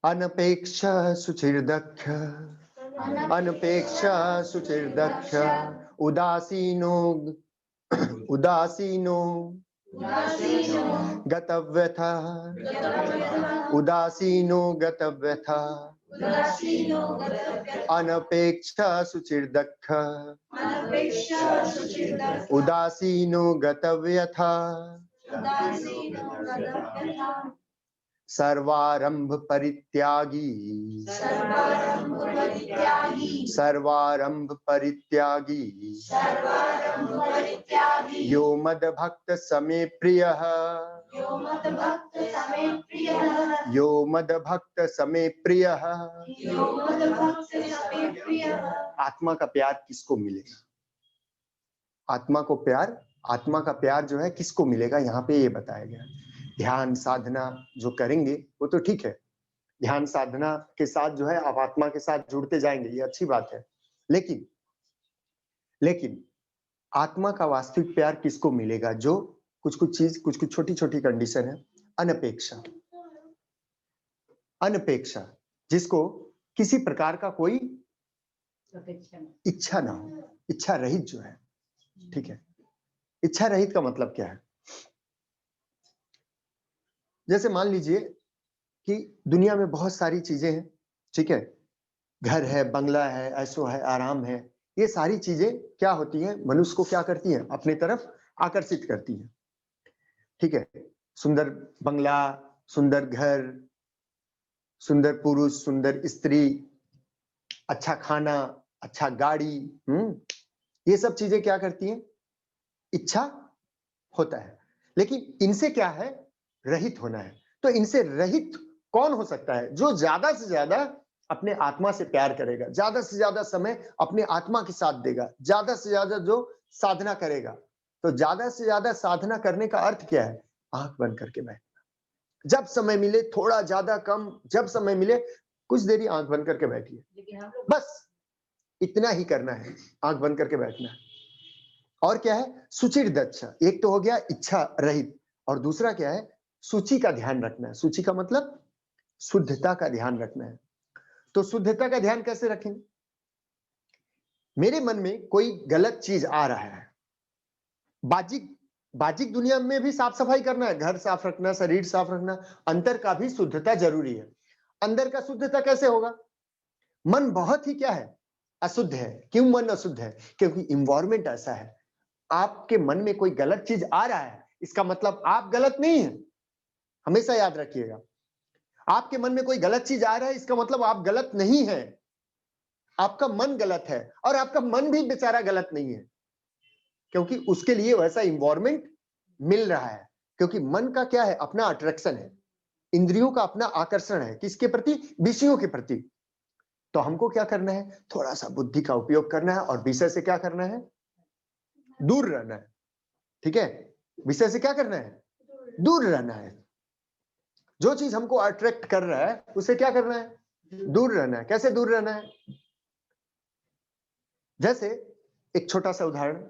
अनपेक्ष सुचिर्दक्ष अनपेक्ष सुचिर्दक्ष उदासीनो उदासीनो गतव्यथा उदासीनो गतव्यथा अनपेक्ष सुचिर्दक्ष उदासीनो गतव्यथा सर्वारंभ परित्यागी सर्वारंभ परित्यागी यो मद भक्त समे प्रियः यो मद भक्त समे प्रियः। आत्मा का प्यार किसको मिलेगा? आत्मा का प्यार जो है किसको मिलेगा, यहाँ पे ये बताया गया। ध्यान साधना जो करेंगे वो तो ठीक है, ध्यान साधना के साथ जो है आप आत्मा के साथ जुड़ते जाएंगे, ये अच्छी बात है। लेकिन आत्मा का वास्तविक प्यार किसको मिलेगा? जो कुछ छोटी छोटी कंडीशन है। अनपेक्षा, जिसको किसी प्रकार का कोई इच्छा ना हो, इच्छा रहित जो है, ठीक है। इच्छा रहित का मतलब क्या है? जैसे मान लीजिए कि दुनिया में बहुत सारी चीजें हैं, ठीक है, घर है, बंगला है, ऐशो है, आराम है, ये सारी चीजें क्या होती हैं, मनुष्य को क्या करती हैं, अपनी तरफ आकर्षित करती हैं, ठीक है। सुंदर बंगला, सुंदर घर, सुंदर पुरुष, सुंदर स्त्री, अच्छा खाना, अच्छा गाड़ी, ये सब चीजें क्या करती हैं, इच्छा होता है। लेकिन इनसे क्या है, रहित होना है। तो इनसे रहित कौन हो सकता है? जो ज्यादा से ज्यादा अपने आत्मा से प्यार करेगा, ज्यादा से ज्यादा समय अपने आत्मा के साथ देगा, ज्यादा से ज्यादा जो साधना करेगा। तो ज्यादा से ज्यादा साधना करने का अर्थ क्या है? आंख बंद करके बैठना, जब समय मिले, थोड़ा ज्यादा कम, जब समय मिले कुछ देरी आंख बंद करके बैठिए, बस इतना ही करना है, आंख बंद करके बैठना है। और क्या है? सुचिर्दक्ष, एक तो हो गया इच्छा रहित, और दूसरा क्या है, सूची का ध्यान रखना है। सूची का मतलब शुद्धता का ध्यान रखना है। तो शुद्धता का ध्यान कैसे रखेंगे? मेरे मन में कोई गलत चीज आ रहा है, बाजिक दुनिया में भी साफ सफाई करना है, घर साफ रखना, शरीर साफ रखना, अंतर का भी शुद्धता जरूरी है। अंदर का शुद्धता कैसे होगा? मन बहुत ही क्या है, अशुद्ध है। क्यों मन अशुद्ध है? क्योंकि इन्वायरमेंट ऐसा है। आपके मन में कोई गलत चीज आ रहा है, इसका मतलब आप गलत नहीं है, हमेशा याद रखिएगा। आपके मन में कोई गलत चीज आ रहा है, इसका मतलब आप गलत नहीं है, आपका मन गलत है। और आपका मन भी बेचारा गलत नहीं है, क्योंकि उसके लिए वैसा इन्वायरमेंट मिल रहा है। क्योंकि मन का क्या है, अपना अट्रैक्शन है, इंद्रियों का अपना आकर्षण है, किसके प्रति? विषयों के प्रति। तो हमको क्या करना है? थोड़ा सा बुद्धि का उपयोग करना है, और विषय से क्या करना है? दूर रहना है, ठीक है। विषय से क्या करना है? दूर रहना है। जो चीज हमको अट्रैक्ट कर रहा है उसे क्या करना है? दूर रहना है। कैसे दूर रहना है? जैसे एक छोटा सा उदाहरण,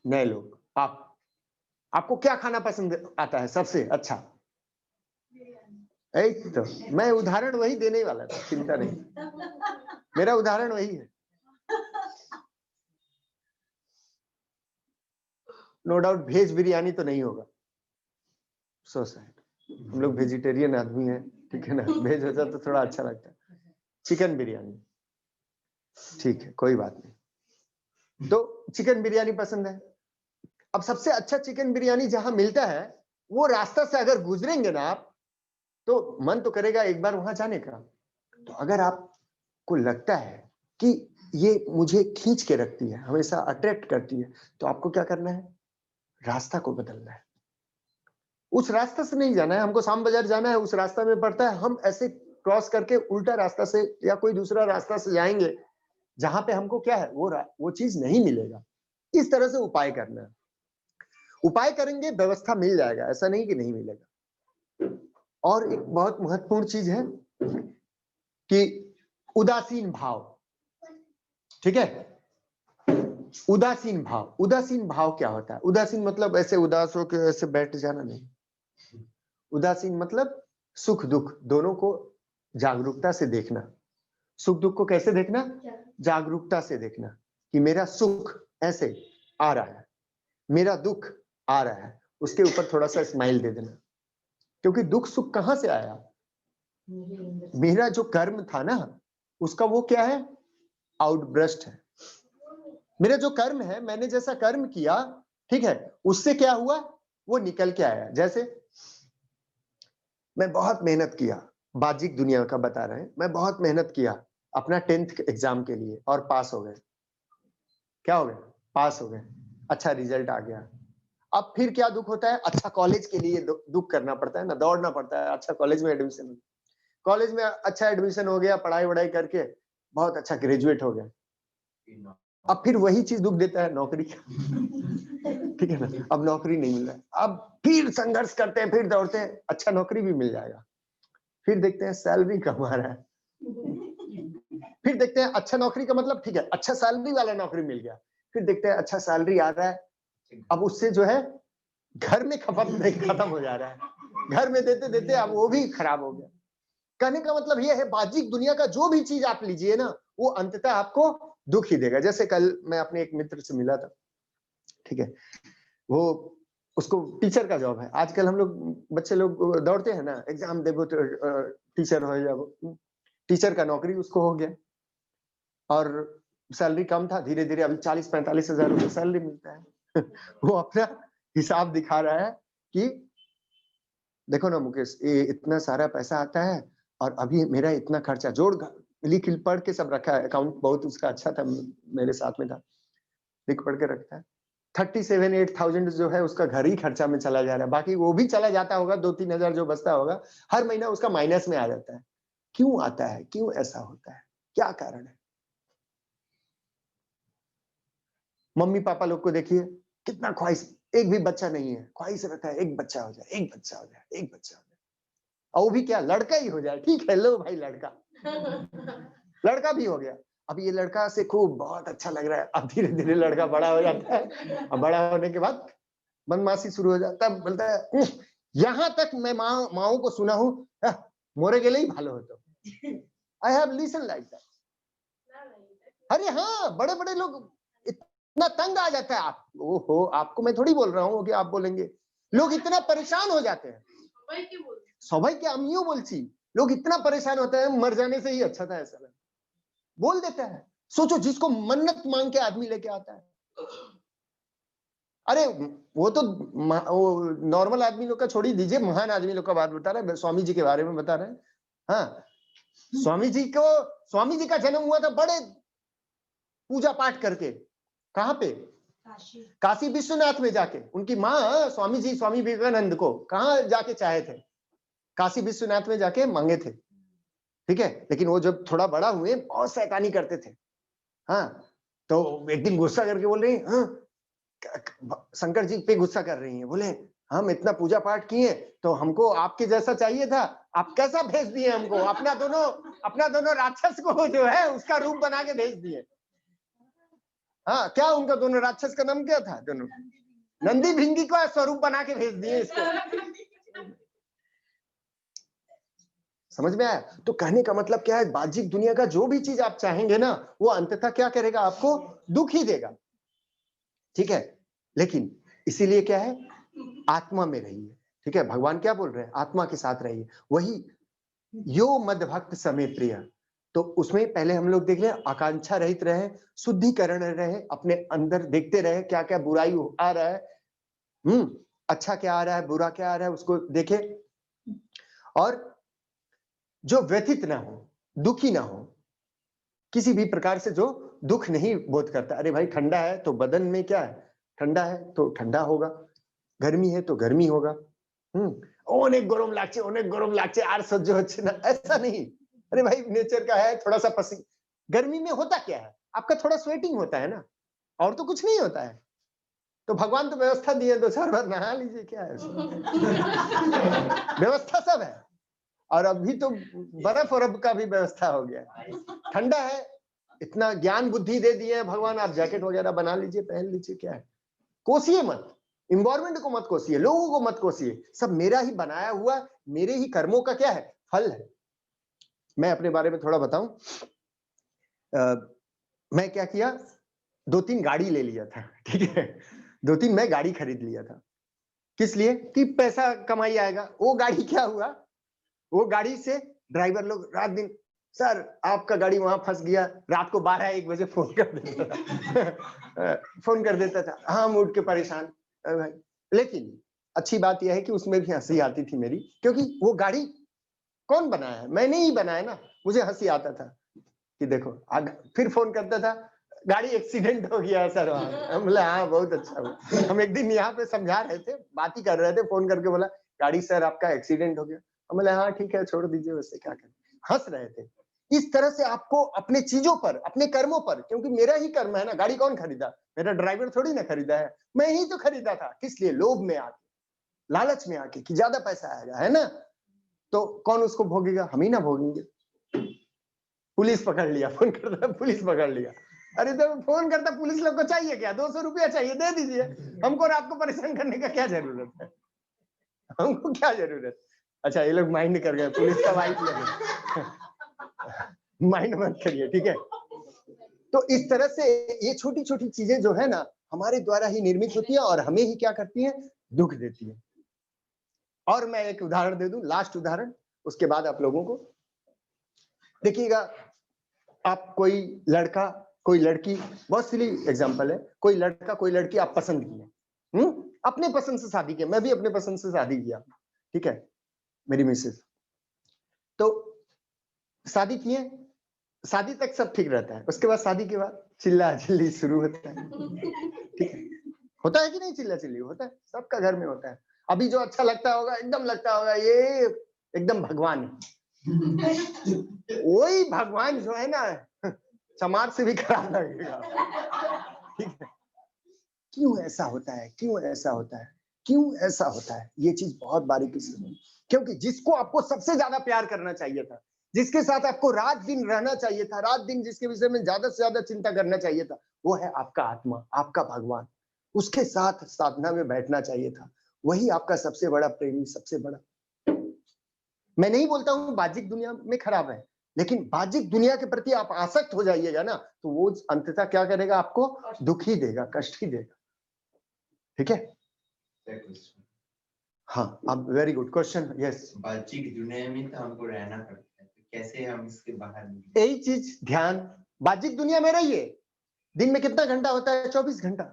नए लोग, आपको क्या खाना पसंद आता है सबसे अच्छा? एक तो मैं उदाहरण वही देने वाला था, चिंता नहीं, मेरा उदाहरण वही है। नो डाउट वेज बिरयानी तो नहीं होगा, सो सैड, हम लोग वेजिटेरियन आदमी हैं, ठीक है ना। वेज होता तो थोड़ा अच्छा लगता है। चिकन बिरयानी, ठीक है, कोई बात नहीं। तो चिकन बिरयानी पसंद है। अब सबसे अच्छा चिकन बिरयानी जहां मिलता है, वो रास्ता से अगर गुजरेंगे ना आप, तो मन तो करेगा एक बार वहां जाने का। तो अगर आपको लगता है कि ये मुझे खींच के रखती है, हमेशा अट्रैक्ट करती है, तो आपको क्या करना है? रास्ता को बदलना है। उस रास्ते से नहीं जाना है, हमको शाम बाजार जाना है, उस रास्ता में पड़ता है, हम ऐसे क्रॉस करके उल्टा रास्ता से या कोई दूसरा रास्ता से जाएंगे, जहां पे हमको क्या है, वो चीज नहीं मिलेगा। इस तरह से उपाय करना है। उपाय करेंगे, व्यवस्था मिल जाएगा, ऐसा नहीं कि नहीं मिलेगा। और एक बहुत महत्वपूर्ण चीज है कि उदासीन भाव, ठीक है। उदासीन भाव क्या होता है? उदासीन मतलब ऐसे उदास होकर ऐसे बैठ जाना नहीं। उदासीन मतलब सुख दुख दोनों को जागरूकता से देखना। सुख दुख को कैसे देखना? जागरूकता से देखना कि मेरा सुख ऐसे आ रहा है, मेरा दुख आ रहा है, उसके ऊपर थोड़ा सा स्माइल दे देना। क्योंकि दुख सुख कहां से आया? मेरा जो कर्म था ना, उसका वो क्या है? आउटब्रस्ट है। मेरा जो कर्म है, मैंने जैसा कर्म किया, ठीक है, उससे क्या हुआ? वो निकल के आया। जैसे मैं बहुत मेहनत किया, बाजिक दुनिया का बता रहे हैं, मैं बहुत मेहनत किया अपना 10th एग्जाम के लिए और पास हो गए। क्या हो गए? पास हो गए, अच्छा रिजल्ट आ गया। अब फिर क्या दुख होता है? अच्छा कॉलेज के लिए दुख करना पड़ता है ना, दौड़ना पड़ता है, अच्छा कॉलेज में एडमिशन, कॉलेज में अच्छा एडमिशन हो गया, पढ़ाई वढ़ाई करके बहुत अच्छा ग्रेजुएट हो गया। अब फिर वही चीज दुख देता है, नौकरी का। ठीक है ना, अब नौकरी नहीं मिल रहा है, अब फिर संघर्ष करते हैं, फिर दौड़ते हैं, अच्छा नौकरी भी मिल जाएगा, फिर देखते हैं सैलरी कम आ रहा है, फिर देखते हैं अच्छा नौकरी का मतलब ठीक है, अच्छा सैलरी वाला नौकरी मिल गया, फिर देखते हैं अच्छा सैलरी आ रहा है, अब उससे जो है घर में खत्म हो जा रहा है, घर में देते देते अब वो भी खराब हो गया। कहने का मतलब ये है, बाजिक दुनिया का जो भी चीज आप लीजिए ना, वो अंततः आपको दुख ही देगा। जैसे कल मैं अपने एक मित्र से मिला था, ठीक है, वो उसको टीचर का जॉब है। आजकल हम लोग बच्चे लोग दौड़ते हैं ना, एग्जाम देबो तो टीचर हो जाओ, टीचर का नौकरी उसको हो गया और सैलरी कम था, धीरे धीरे अभी 40-45 हजार रुपये सैलरी मिलता है। वो अपना हिसाब दिखा रहा है कि देखो ना मुकेश, ये इतना सारा पैसा आता है और अभी मेरा इतना खर्चा जोड़ लिख पढ़ के सब रखा है, अकाउंट बहुत उसका अच्छा था, मेरे साथ में था, लिख पढ़ के रखता है। 37-8,000 जो है उसका घर ही खर्चा में चला जा रहा है, बाकी वो भी चला जाता होगा, 2-3 हजार जो बचता होगा, हर महीना उसका माइनस में आ जाता है। क्यों आता है? क्यों ऐसा होता है? क्या कारण है? मम्मी पापा लोग को देखिए, कितना ख्वाहिश, एक भी बच्चा नहीं है, ख्वाहिश रहता है एक बच्चा हो जाए, एक बच्चा हो जाए, एक बच्चा हो जाए, और वो भी क्या, लड़का ही हो जाए। ठीक है, लो भाई लड़का, लड़का भी हो गया। अब ये लड़का से खूब बहुत अच्छा लग रहा है, अब धीरे धीरे लड़का बड़ा हो जाता है, और बड़ा होने के बाद बदमाशी शुरू हो जाता है, बोलता है यहाँ तक मैं माओ को सुना हूँ, मोरे के लिए भालो होतो। I have listen like that. अरे हाँ, बड़े बड़े लोग इतना तंग आ जाता है। आप ओहो, आपको मैं थोड़ी बोल रहा हूँ कि आप बोलेंगे, लोग इतना परेशान हो जाते हैं। सबाई के अमियों बोलची, लोग इतना परेशान होते हैं, मर जाने से ही अच्छा था ऐसा बोल देता है। सोचो, जिसको मन्नत मांग के आदमी लेके आता है, अरे वो तो नॉर्मल आदमी लोग का छोड़ ही दीजिए, महान आदमी लोग का बात बता रहे हैं, स्वामी जी के बारे में बता रहे हैं। हाँ, स्वामी जी का जन्म हुआ था बड़े पूजा पाठ करके। कहाँ पे? काशी विश्वनाथ में जाके। उनकी माँ स्वामी विवेकानंद को कहाँ जाके चाहे थे? काशी विश्वनाथ में जाके मांगे थे, ठीक है। लेकिन वो जब थोड़ा बड़ा हुए, बहुत शैतानी करते थे। हाँ, तो एक दिन गुस्सा करके बोल रहे हैं, हाँ, शंकर जी पे गुस्सा कर रही हैं, बोले हम इतना पूजा पाठ किए तो हमको आपके जैसा चाहिए था, आप कैसा भेज दिए हमको, अपना दोनों राक्षस को जो है उसका रूप बना के भेज दिए। हाँ, क्या उनका दोनों राक्षस का नाम क्या था? दोनों नंदी भिंगी का स्वरूप बना के भेज दिए इसको। समझ में आया? तो कहने का मतलब क्या है, बाह्यिक दुनिया का जो भी चीज आप चाहेंगे ना, वो अंततः क्या करेगा? आपको दुख ही देगा, ठीक है। लेकिन इसीलिए क्या है, आत्मा में रहिए, ठीक है। भगवान क्या बोल रहे हैं? आत्मा के साथ रहिए। वही यो मद भक्त समय प्रिय, तो उसमें पहले हम लोग देख रहे हैं, आकांक्षा रहित रहे, शुद्धिकरण रहे, अपने अंदर देखते रहे क्या क्या बुराई आ रहा है, अच्छा क्या आ रहा है, बुरा क्या आ रहा है, उसको देखे, और जो व्यथित ना हो, दुखी ना हो, किसी भी प्रकार से जो दुख नहीं बोध करता। अरे भाई, ठंडा है तो बदन में क्या है, ठंडा है तो ठंडा होगा, गर्मी है तो गर्मी होगा। अनेक गरम लागছে আর সহ্য হচ্ছে না, ऐसा नहीं। अरे भाई, नेचर का है, थोड़ा सा पसीना, गर्मी में होता क्या है, आपका थोड़ा स्वेटिंग होता है ना, और तो कुछ नहीं होता है। तो भगवान तो व्यवस्था दिए, 2-4 बार नहा लीजिए, क्या है व्यवस्था सब है। और अभी तो बर्फ और का भी व्यवस्था हो गया, ठंडा है, इतना ज्ञान बुद्धि दे दिए भगवान, आप जैकेट वगैरह बना लीजिए, पहन लीजिए, क्या है, कोसिए मत। इन्वायरमेंट को मत कोसिए, लोगों को मत कोसिए, सब मेरा ही बनाया हुआ, मेरे ही कर्मों का क्या है, फल है। मैं अपने बारे में थोड़ा बताऊं, मैं क्या किया, 2-3 गाड़ी ले लिया था, ठीक है, 2-3 मैं गाड़ी खरीद लिया था। किस लिए? कि पैसा कमाई आएगा। वो गाड़ी क्या हुआ, वो गाड़ी से ड्राइवर लोग रात दिन, सर आपका गाड़ी वहां फंस गया, रात को 12-1 बजे फोन कर देता था फोन कर देता था, हम उठ के परेशान। भाई, लेकिन अच्छी बात यह है कि उसमें भी हंसी आती थी मेरी, क्योंकि वो गाड़ी कौन बनाया है, मैंने ही बनाया ना। मुझे हंसी आता था कि देखो, फिर फोन करता था, गाड़ी एक्सीडेंट हो गया है सर वहां। हम बोले हाँ बहुत अच्छा हुआ। हम एक दिन यहाँ पे समझा रहे थे, बात ही कर रहे थे, फोन करके बोला गाड़ी सर आपका एक्सीडेंट हो गया। हम बोले हाँ ठीक है छोड़ दीजिए, वैसे क्या करें, हंस रहे थे। इस तरह से आपको अपने चीजों पर, अपने कर्मों पर, क्योंकि मेरा ही कर्म है ना, गाड़ी कौन खरीदा, मेरा ड्राइवर थोड़ी ना खरीदा है, मैं ही तो खरीदा था। किस लिए? लोभ में आके, लालच में आके कि ज्यादा पैसा आएगा, है ना, तो कौन उसको भोगेगा, हम ही ना भोगेंगे। पुलिस पकड़ लिया, फोन करता पुलिस पकड़ लिया। अरे तो फोन करता, पुलिस लोग को चाहिए क्या, 200 रुपया चाहिए, दे दीजिए, हमको रात को परेशान करने का क्या जरूरत है, हमको क्या जरूरत। अच्छा ये लोग माइंड कर गए, पुलिस का वाइफ लगे, माइंड मत करिए, ठीक है। तो इस तरह से ये छोटी छोटी चीजें जो है ना, हमारे द्वारा ही निर्मित होती है और हमें ही क्या करती है, दुख देती है। और मैं एक उदाहरण दे दूं, लास्ट उदाहरण, उसके बाद आप लोगों को देखिएगा। आप कोई लड़का कोई लड़की, बहुत सिली एग्जांपल है, कोई लड़का कोई लड़की आप पसंद किए, अपने पसंद से शादी किया, मैं भी अपने पसंद से शादी किया, ठीक है, मेरी मिसेस। तो शादी किए, शादी तक सब ठीक रहता है, उसके बाद शादी के बाद चिल्ला चिल्ली शुरू होता है, ठीक है, होता है कि नहीं, चिल्ला चिल्ली होता है, सबका घर में होता है। अभी जो अच्छा लगता होगा, एकदम लगता होगा ये एकदम भगवान है, वही भगवान जो है ना, चमार से भी खराब लगेगा, ठीक है। क्यों ऐसा होता है, क्यों ऐसा होता है, क्यों ऐसा होता है, ये चीज बहुत बारीकी से सुनो। क्योंकि जिसको आपको सबसे ज्यादा प्यार करना चाहिए था, जिसके साथ आपको रात दिन रहना चाहिए था, रात दिन जिसके विषय में ज्यादा से ज्यादा चिंता करना चाहिए था, वो है आपका आत्मा, आपका भगवान। उसके साथ साधना में बैठना चाहिए था, वही आपका सबसे बड़ा प्रेमी, सबसे बड़ा। मैं नहीं बोलता हूं बाह्यिक दुनिया में खराब है, लेकिन बाह्यिक दुनिया के प्रति आप आसक्त हो जाइएगा ना, तो वो अंततः क्या करेगा, आपको दुख ही देगा, कष्ट ही देगा, ठीक है। हाँ, अब वेरी गुड क्वेश्चन, यस। बाह्यिक दुनिया में तो हमको रहना पड़ता है, तो कैसे हम इसके बाहर निकलें? यही चीज ध्यान, बाह्यिक दुनिया में रहिए, दिन में कितना घंटा होता है, 24 घंटा।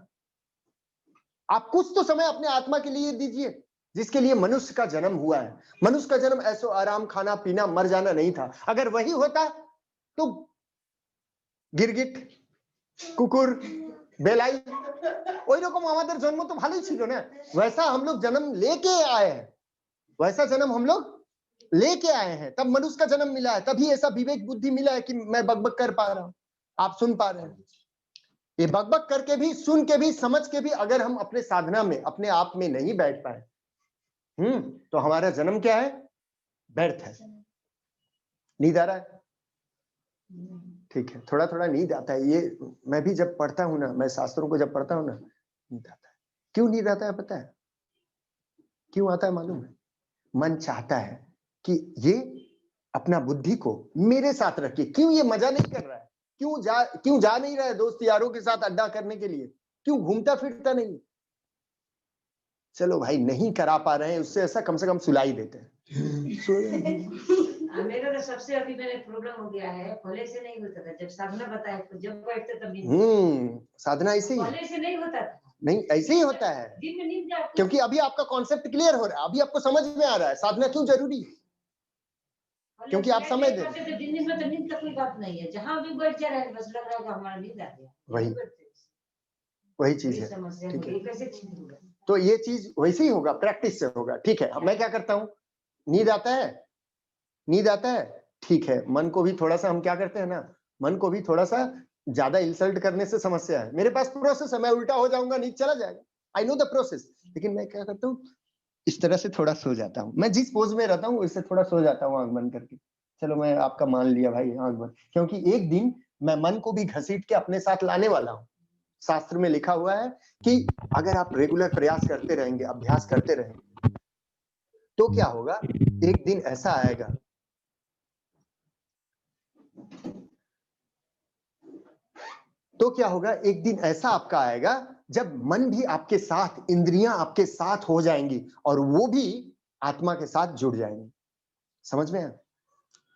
आप कुछ तो समय अपने आत्मा के लिए दीजिए, जिसके लिए मनुष्य का जन्म हुआ है। मनुष्य का जन्म ऐसो आराम, खाना पीना, मर जाना नहीं था। अगर वही होता तो गिरगिट, कुकुर, बेलाई, ওই রকম আমাদের জন্ম তো ভালোই ছিল না। वैसा हम लोग जन्म लेके आए हैं, वैसा जन्म हम लोग लेके आए हैं, तब मनुष्य का जन्म मिला है, तभी ऐसा विवेक बुद्धि मिला है कि मैं बकबक कर पा रहा हूं, आप सुन पा रहे हैं। ये बकबक करके भी, सुन के भी, समझ के भी अगर हम अपने साधना में, अपने आप में नहीं बैठ पाए, तो हमारा जन्म क्या है, व्यर्थ है। नींद आ रहा है, ठीक है, थोड़ा थोड़ा नींद आता है। ये मैं भी जब पढ़ता हूं ना, मैं शास्त्रों को जब पढ़ता हूं ना, नींद आता है। क्यों नींद आता है पता है, क्यों आता है मालूम है? मन चाहता है कि ये अपना बुद्धि को मेरे साथ रखिए। क्यों ये मजा नहीं कर रहा है, क्यों जा नहीं रहा है दोस्त यारों के साथ अड्डा करने के लिए, क्यों घूमता फिरता नहीं? चलो भाई, नहीं करा पा रहे हैं, उससे ऐसा कम से कम सुलाई देते हैं। मेरा तो सबसे अभी मेरा प्रॉब्लम हो गया है, पहले से नहीं होता था, जब साधना बताया तो जब बैठते तब साधना ऐसे ही, पहले से नहीं होता था। नहीं ऐसे ही होता है, दिन में नींद जाती, क्योंकि अभी आपका कॉन्सेप्ट क्लियर हो रहा है, अभी आपको समझ में आ रहा है साधना क्यों जरूरी है, क्योंकि आप समझ दे रहे हैं। दिन में तो नींद का कोई बात नहीं है, जहां भी बैठ जा रहे हैं बस लग रहा है कि हमारा नींद आ गया, वही चीज है, ठीक है। कैसे ठीक होगा? तो ये चीज वैसे ही होगा, प्रैक्टिस से होगा, ठीक है। मैं क्या करता हूँ, नींद आता है, नींद आता है, ठीक है, मन को भी थोड़ा सा हम क्या करते हैं ना, मन को भी थोड़ा सा ज्यादा इंसल्ट करने से समस्या है। मेरे पास प्रोसेस है, मैं उल्टा हो जाऊंगा, नींद चला जाएगा, आई नो द प्रोसेस। लेकिन मैं क्या करता हूँ, इस तरह से थोड़ा सो जाता हूँ, मैं जिस पोज में रहता हूँ इससे थोड़ा सो जाता हूँ, आंख बंद करके। चलो मैं आपका मान लिया भाई, आंख बंद, क्योंकि एक दिन मैं मन को भी घसीट के अपने साथ लाने वाला हूँ, शास्त्र में लिखा हुआ है कि अगर आप रेगुलर प्रयास करते रहेंगे, अभ्यास करते रहेंगे, तो क्या होगा, एक दिन ऐसा आएगा तो क्या होगा, एक दिन ऐसा आपका आएगा जब मन भी आपके साथ, इंद्रियां आपके साथ हो जाएंगी और वो भी आत्मा के साथ जुड़ जाएंगी। समझ में आया?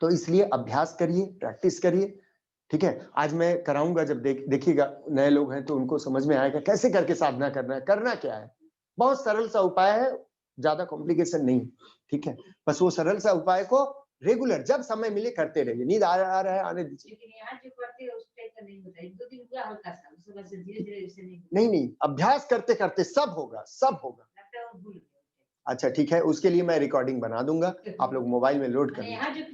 तो इसलिए अभ्यास करिए, प्रैक्टिस करिए, ठीक है। आज मैं कराऊंगा, जब देखिएगा नए लोग हैं तो उनको समझ में आएगा कैसे करके साधना करना है, करना क्या है। बहुत सरल सा उपाय है, ज्यादा कॉम्प्लिकेशन नहीं, ठीक है। बस वो सरल सा उपाय को रेगुलर जब समय मिले करते रहिए। नींद आ रहा है, आने दीजिए। लेकिन यहाँ जो करते हैं उस टाइप का नहीं होता, 1-2 दिन हुआ हल्का सा, उसके बाद से धीरे धीरे वैसे नहीं होता। नहीं, अभ्यास करते करते सब होगा, सब होगा। लगता है वो भूल गए। अच्छा ठीक है, उसके लिए मैं रिकॉर्डिंग बना दूंगा, आप लोग मोबाइल में लोड कर मैंने लीजिए। यहाँ जो